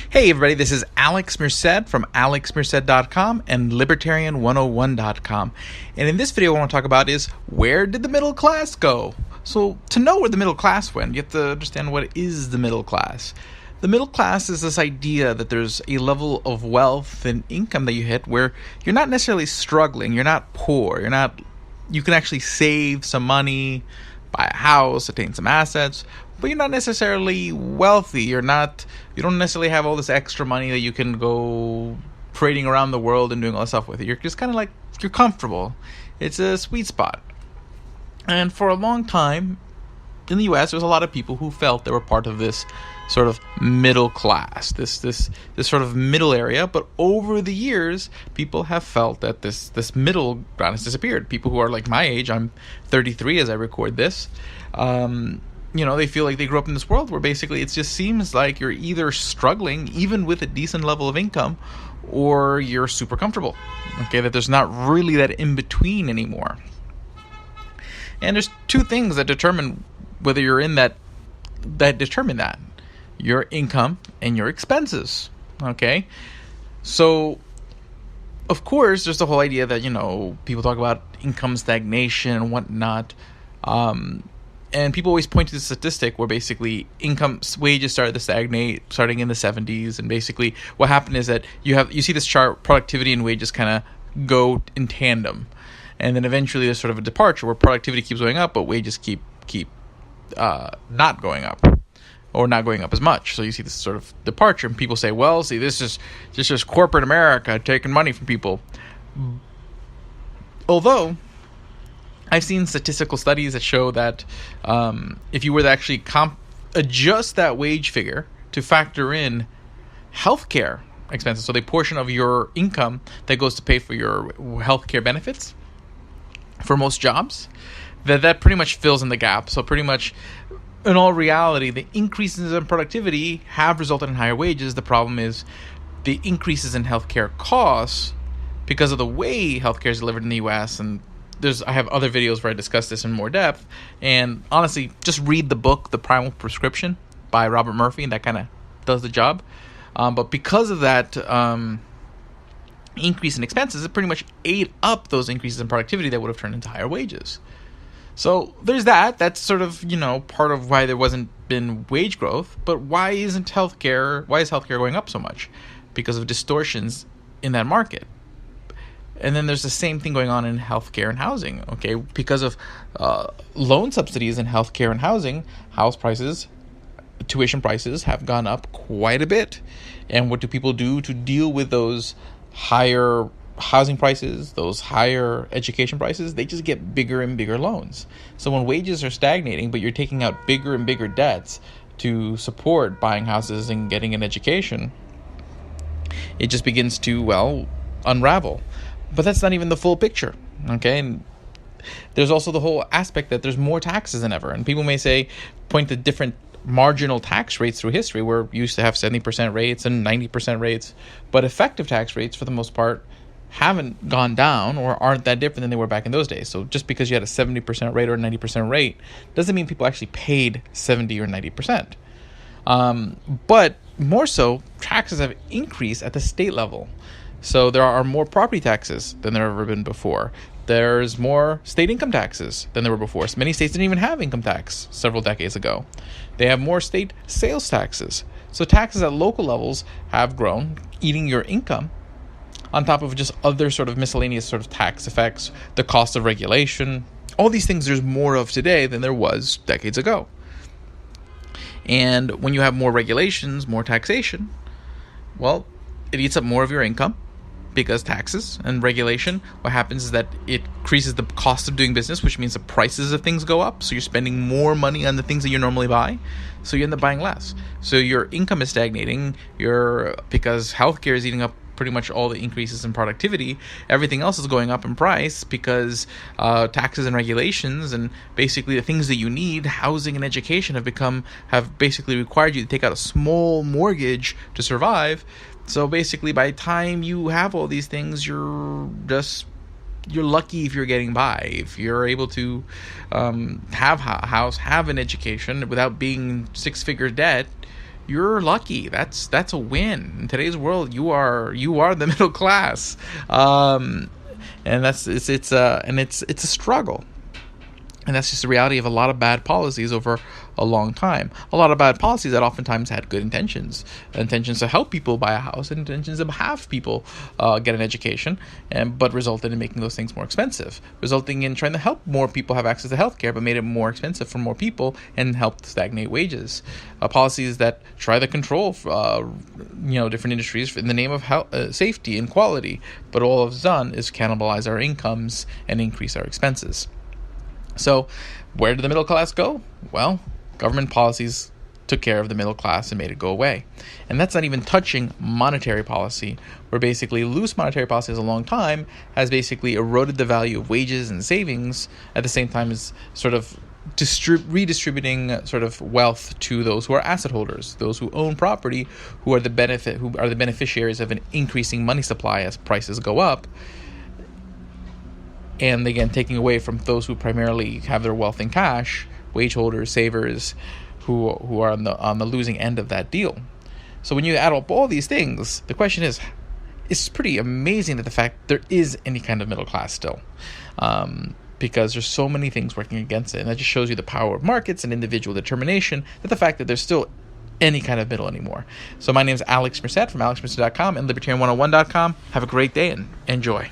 Hey everybody, this is Alex Merced from alexmerced.com and libertarian101.com. And in this video what I want to talk about is, where did the middle class go? So to know where the middle class went, you have to understand what is the middle class. The middle class is this idea that there's a level of wealth and income that you hit where you're not necessarily struggling, you're not poor, you can actually save some money, buy a house, attain some assets, but you're not necessarily wealthy. You don't necessarily have all this extra money that you can go trading around the world and doing all that stuff with. You're just kind of like, you're comfortable. It's a sweet spot. And for a long time in the US, there's a lot of people who felt they were part of this sort of middle class, this sort of middle area. But over the years, people have felt that this middle ground has disappeared. People who are like my age, I'm 33 as I record this, they feel like they grew up in this world where basically it just seems like you're either struggling, even with a decent level of income, or you're super comfortable. Okay, that there's not really that in between anymore. And there's two things that determine whether you're in that determine that: your income and your expenses. Okay, so of course there's the whole idea that people talk about income stagnation and whatnot. And people always point to the statistic where basically wages started to stagnate starting in the 70s, and basically what happened is that you see this chart, productivity and wages kind of go in tandem, and then eventually there's sort of a departure where productivity keeps going up but wages keep not going up, or not going up as much. So you see this sort of departure, and people say, well, see, this is just corporate America taking money from people. Although I've seen statistical studies that show that if you were to actually adjust that wage figure to factor in healthcare expenses, so the portion of your income that goes to pay for your healthcare benefits for most jobs, that pretty much fills in the gap. So pretty much, in all reality, the increases in productivity have resulted in higher wages. The problem is the increases in healthcare costs because of the way healthcare is delivered in the U.S., and I have other videos where I discuss this in more depth. And honestly, just read the book, The Primal Prescription by Robert Murphy, and that kind of does the job. But because of that increase in expenses, it pretty much ate up those increases in productivity that would have turned into higher wages. So there's that. That's sort of, part of why there wasn't been wage growth. But why is healthcare going up so much? Because of distortions in that market. And then there's the same thing going on in healthcare and housing, okay? Because of loan subsidies in healthcare and housing, tuition prices have gone up quite a bit. And what do people do to deal with those higher housing prices, those higher education prices? They just get bigger and bigger loans. So when wages are stagnating, but you're taking out bigger and bigger debts to support buying houses and getting an education, it just begins to, unravel. But that's not even the full picture, okay? And there's also the whole aspect that there's more taxes than ever. And people may point to different marginal tax rates through history, where we used to have 70% rates and 90% rates. But effective tax rates, for the most part, haven't gone down or aren't that different than they were back in those days. So just because you had a 70% rate or a 90% rate doesn't mean people actually paid 70 or 90%. But more so, taxes have increased at the state level. So there are more property taxes than there have ever been before. There's more state income taxes than there were before. So many states didn't even have income tax several decades ago. They have more state sales taxes. So taxes at local levels have grown, eating your income, on top of just other sort of miscellaneous sort of tax effects, the cost of regulation. All these things there's more of today than there was decades ago. And when you have more regulations, more taxation, it eats up more of your income. Because taxes and regulation, what happens is that it increases the cost of doing business, which means the prices of things go up. So you're spending more money on the things that you normally buy. So you end up buying less. So your income is stagnating. Because healthcare is eating up pretty much all the increases in productivity. Everything else is going up in price because taxes and regulations and basically the things that you need, housing and education, have basically required you to take out a small mortgage to survive. So basically, by the time you have all these things, you're lucky if you're getting by. If you're able to have a house, have an education without being six-figure debt, you're lucky. That's a win. In today's world, you are the middle class. And it's a struggle. And that's just the reality of a lot of bad policies over a long time. A lot of bad policies that oftentimes had good intentions to help people buy a house, and intentions to have people get an education, but resulted in making those things more expensive, resulting in trying to help more people have access to healthcare, but made it more expensive for more people and helped stagnate wages. Policies that try to control, different industries in the name of health, safety and quality, but all it's done is cannibalize our incomes and increase our expenses. So, where did the middle class go? Well, government policies took care of the middle class and made it go away. And that's not even touching monetary policy, where basically loose monetary policy as a long time has basically eroded the value of wages and savings, at the same time as sort of redistributing sort of wealth to those who are asset holders, those who own property, who are the beneficiaries of an increasing money supply as prices go up. And again, taking away from those who primarily have their wealth in cash, wage holders, savers, who are on the losing end of that deal. So when you add up all these things, the question is, it's pretty amazing that the fact there is any kind of middle class still, because there's so many things working against it, and that just shows you the power of markets and individual determination. That the fact that there's still any kind of middle anymore. So my name is Alex Merced from alexmerced.com and libertarian101.com. Have a great day and enjoy.